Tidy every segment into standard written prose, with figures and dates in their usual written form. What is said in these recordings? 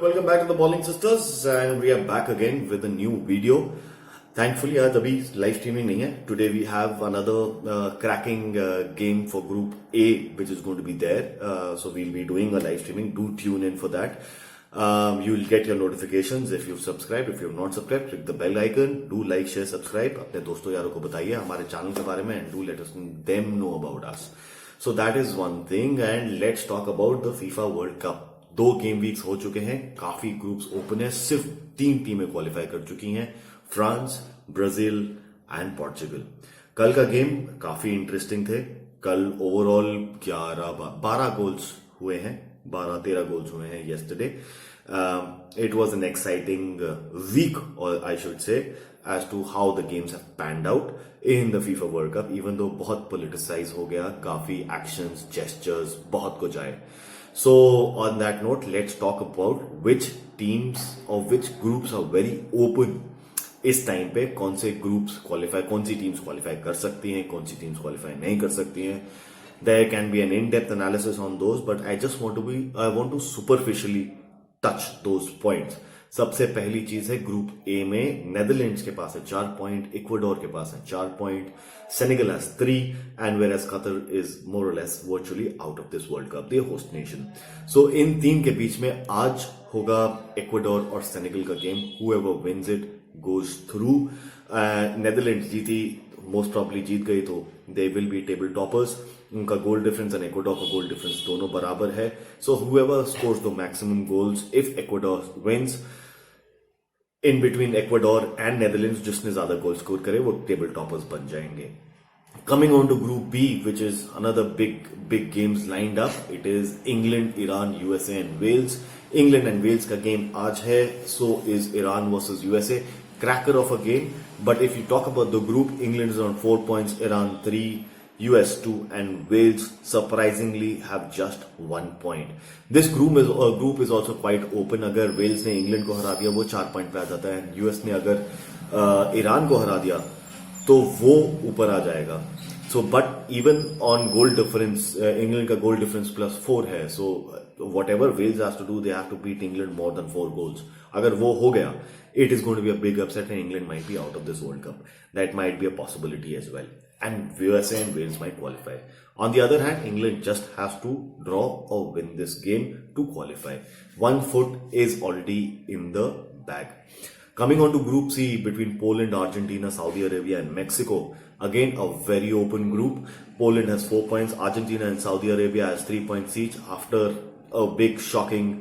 welcome back to the Ballin sisters and we are back again with a new video. Thankfully आज अभी live streaming नहीं है. Today we have another cracking game for group A which is going to be there. So we'll be doing a live streaming. Do tune in for that. You'll get your notifications if you've subscribed. If you've not subscribed, click the bell icon. Do like, share, subscribe. अपने दोस्तों यारों को बताइए हमारे channel के बारे में and do let them know about us. So that is one thing and let's talk about the FIFA World Cup. 2 game weeks हो चुके हैं, काफी ग्रुप्स ओपन है, सिर्फ 3 टीमें क्वालिफाई कर चुकी हैं, फ्रांस, ब्राजील एंड पोर्चुगल. कल का गेम काफी इंटरेस्टिंग थे. कल ओवरऑल 12 गोल्स हुए हैं, 12-13 गोल्स हुए हैं yesterday. It was an exciting week, or I should say, as to how the games have panned out in the FIFA World Cup, even though बहुत politicize हो गया, काफी actions, gestures, बहुत कुछ आए. So on that note, let's talk about which teams or which groups are very open इस time पे. कौन से ग्रुप्स क्वालिफाई, कौन सी टीम्स क्वालिफाई कर सकती हैं, कौन सी टीम्स क्वालिफाई नहीं कर सकती हैं. There can be an in-depth analysis on those, but I want to superficially touch those points. सबसे पहली चीज है ग्रुप ए में नेदरलैंड्स के पास है 4 पॉइंट, इक्वाडोर के पास है 4 point, Senegal has 3 and whereas Qatar is more और less virtually out of this world cup, the host nation. So in 3 के बीच में आज होगा इक्वाडोर और सेनेगल का game. Whoever wins it goes through. Netherlands जीती, मोस्ट प्रॉब्ली जीत गई तो they will be table toppers. उनका गोल डिफरेंस एंड इक्वाडोर का गोल डिफरेंस दोनों बराबर है. So whoever scores the maximum goals if Ecuador wins, in between Ecuador and Netherlands, जिसने ज्यादा गोल स्कोर करे वो टेबल टॉपर्स बन जाएंगे. Coming on to group B which is another big games lined up. It is England, Iran, USA and Wales. England and Wales का game आज है, so is Iran versus USA. Cracker of a game. But if you talk about the group, England is on 4 points, Iran 3, US 2 and Wales surprisingly have just 1 point. This group is also quite open. अगर Wales ने England को हरा दिया वो 4 point पे आ जाता है. US ने अगर ईरान को हरा दिया तो वो ऊपर आ जाएगा. So but even on goal difference, England का गोल डिफरेंस +4 है. So whatever Wales has to do, they have to beat England more than 4 goals. अगर वो हो गया, it is going to be a big upset and England might be out of this World Cup. That might be a possibility as well. And USA and Wales might qualify. On the other hand, England just has to draw or win this game to qualify. 1 foot is already in the bag. Coming on to Group C between Poland, Argentina, Saudi Arabia and Mexico. Again, a very open group. Poland has 4 points. Argentina and Saudi Arabia has 3 points each after a big shocking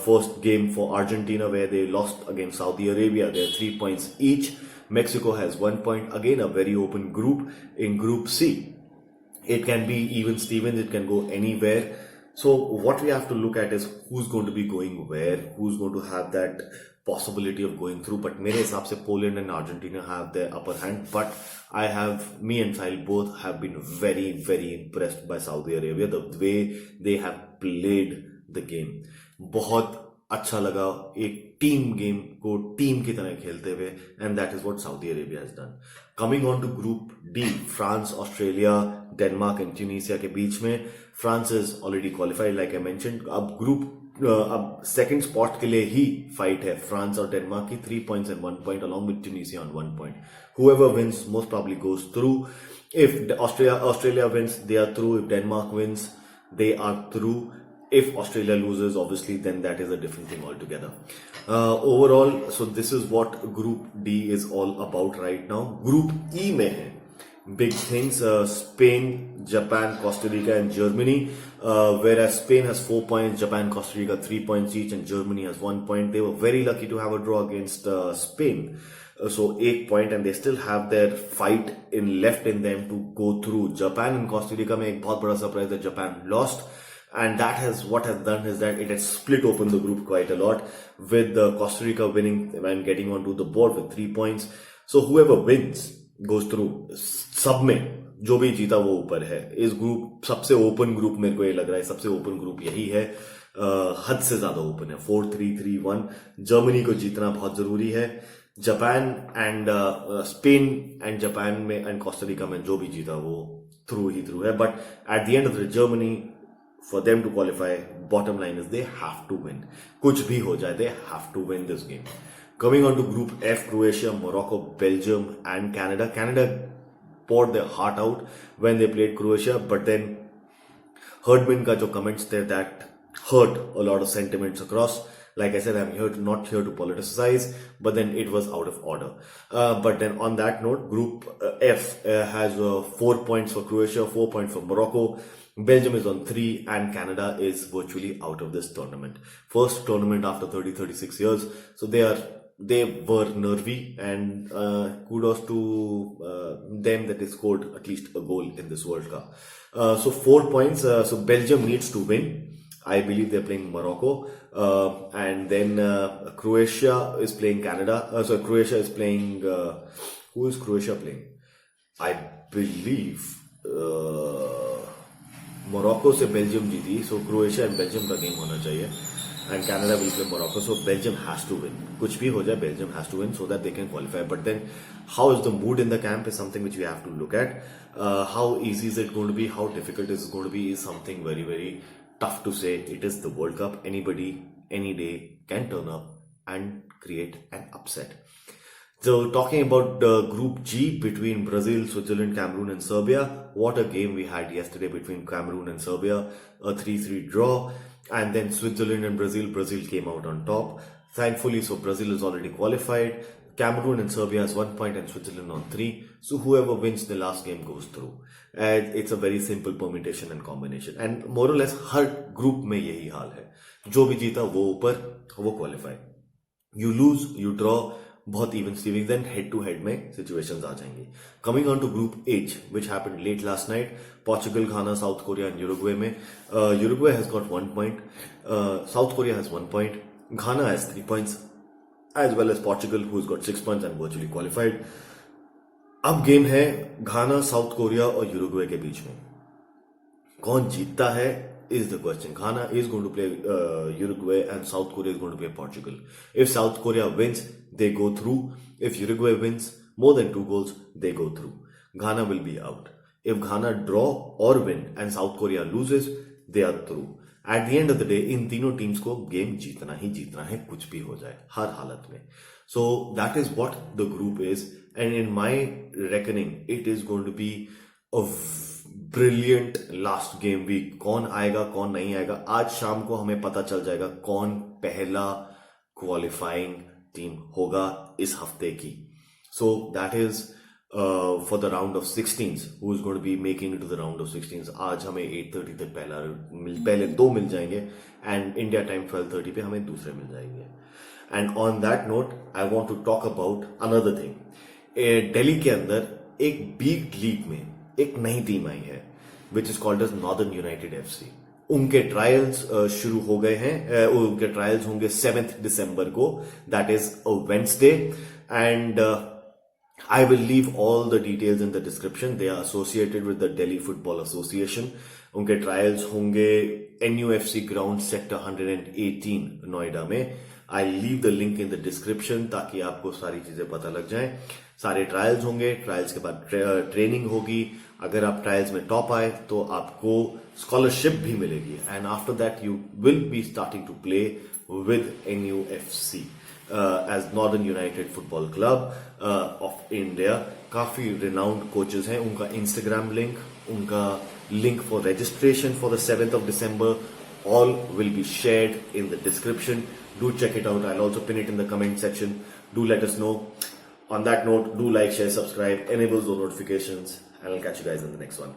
first game for Argentina where they lost against Saudi Arabia. They are 3 points each. Mexico has 1 point. Again, a very open group. In Group C, it can be even Stevens, it can go anywhere. So what we have to look at is who's going to be going where, who's going to have that possibility of going through. But मेरे हिसाब से Poland and Argentina have the upper hand. But me and Sahil both have been very, very impressed by Saudi Arabia, the way they have played the game. बहुत अच्छा लगा एक team game को team की तरह खेलते हुए, and that is what Saudi Arabia has done. Coming on to group D, France, Australia, Denmark and Tunisia के बीच में. France is already qualified like I mentioned. अब सेकंड स्पॉट के लिए ही फाइट है फ्रांस और डेनमार्क की. 3 points and 1 point along with Tunisia on 1 point. Whoever wins most probably goes through. If Australia wins, they are through. If Denmark wins, they are through. If Australia loses, obviously, then that is a different thing altogether. Overall, so this is what Group D is all about right now. Group E में है big things. Spain, Japan, Costa Rica and Germany. Whereas Spain has 4 points, Japan, Costa Rica 3 points each and Germany has 1 point. They were very lucky to have a draw against Spain. So 8 point and they still have their fight left in them to go through. Japan and Costa Rica में एक बहुत बड़ा surprise that Japan lost. And what has done is that it has split open the group quite a lot, with Costa Rica winning and getting onto the board with 3 points. So whoever wins goes through. सब में जो भी जीता वो ऊपर है. इस group सबसे ओपन ग्रुप मेरे को ये लग रहा है, सबसे ओपन ग्रुप यही है. हद से ज्यादा ओपन है. 4-3-3-1. जर्मनी को जीतना बहुत जरूरी है. Japan and Spain and Japan में एंड कोस्टा रिका में जो भी जीता वो थ्रू है. But at the end of the Germany for them to qualify, bottom line is they have to win. Kuch bhi ho jaye, they have to win this game. Coming on to Group F, Croatia, Morocco, Belgium and Canada. Canada poured their heart out when they played Croatia, but then Herdman ka jo comments there, that hurt a lot of sentiments across. Like I said, I'm not here to politicize, but then it was out of order. But then on that note, Group F has 4 points for Croatia, 4 points for Morocco. Belgium is on 3 and Canada is virtually out of this tournament. First tournament after 36 years. So they were nervy, and kudos to them that they scored at least a goal in this World Cup. So 4 points. So Belgium needs to win. I believe they're playing Morocco, and then Croatia is playing Canada. So Croatia is playing. Who is Croatia playing? I believe Morocco से Belgium जीती, so Croatia and Belgium का game होना चाहिए, and Canada will play Morocco. So Belgium has to win. कुछ भी हो जाए, Belgium has to win so that they can qualify. But then, how is the mood in the camp is something which we have to look at. How easy is it going to be? How difficult is it going to be? Is something very, very tough to say. It is the World Cup. Anybody, any day can turn up and create an upset. So talking about Group G between Brazil, Switzerland, Cameroon and Serbia. What a game we had yesterday between Cameroon and Serbia. A 3-3 draw. And then Switzerland and Brazil. Brazil came out on top. Thankfully, so Brazil is already qualified. Cameroon and Serbia has 1 point and Switzerland on 3. So whoever wins the last game goes through. And it's a very simple permutation and combination. And more or less her group में यही हाल है. जो भी जीता वो ऊपर, वो qualify. You lose, you draw, बहुत even Stevens, then head to head में situations आ जाएंगी. Coming on to Group H, which happened late last night. Portugal, Ghana, South Korea and Uruguay में. Uruguay has got 1 point. South Korea has 1 point. Ghana has 3 points. As well as Portugal, who's got 6 points and virtually qualified. अब game है घाना, south Korea और यूरुग्वे के बीच में. कौन जीतता है is the question. Ghana is going to play Uruguay and South Korea is going to play Portugal. If South Korea wins, they go through. If Uruguay wins more than 2 goals, they go through. Ghana will be out. If Ghana draw or win and South Korea loses, they are through. At the end of the day, इन तीनों teams को game जीतना ही जीतना है, कुछ भी हो जाए, हर हालत में. So that is what the group is, and in my reckoning, it is going to be a brilliant last game week. कौन आएगा, कौन नहीं आएगा, आज शाम को हमें पता चल जाएगा कौन पहला क्वालिफाइंग टीम होगा इस हफ्ते की. So that is for the round of 16s, who is going to be making it to the round of 16s. आज हमें 8:30 तक पहले 2 मिल जाएंगे and India time 12:30 पे हमें दूसरे मिल जाएंगे. And on that note, I want to talk about another thing. Delhi के अंदर एक बिग लीग में एक नई टीम आई है, which is called as Northern United FC. उनके ट्रायल्स शुरू हो गए हैं. उनके ट्रायल्स होंगे 7th December को. That is a Wednesday. And I will leave all the details in the description. They are associated with the Delhi Football Association. उनके trials होंगे NUFC ग्राउंड सेक्टर 118 नोएडा में. I'll leave the link in the description ताकि आपको सारी चीजें पता लग जाएं. सारे ट्रायल्स होंगे. ट्रायल्स के बाद ट्रेनिंग होगी. अगर आप ट्रायल्स में टॉप आए तो आपको स्कॉलरशिप भी मिलेगी. And after that you will be starting to play with NUFC. As Northern United Football Club of India. काफी renowned coaches हैं. उनका Instagram link, उनका link for registration for the 7th of December, all will be shared in the description. Do check it out. I'll also pin it in the comment section. Do let us know. On that note, do like, share, subscribe, enable those notifications, and I'll catch you guys in the next one.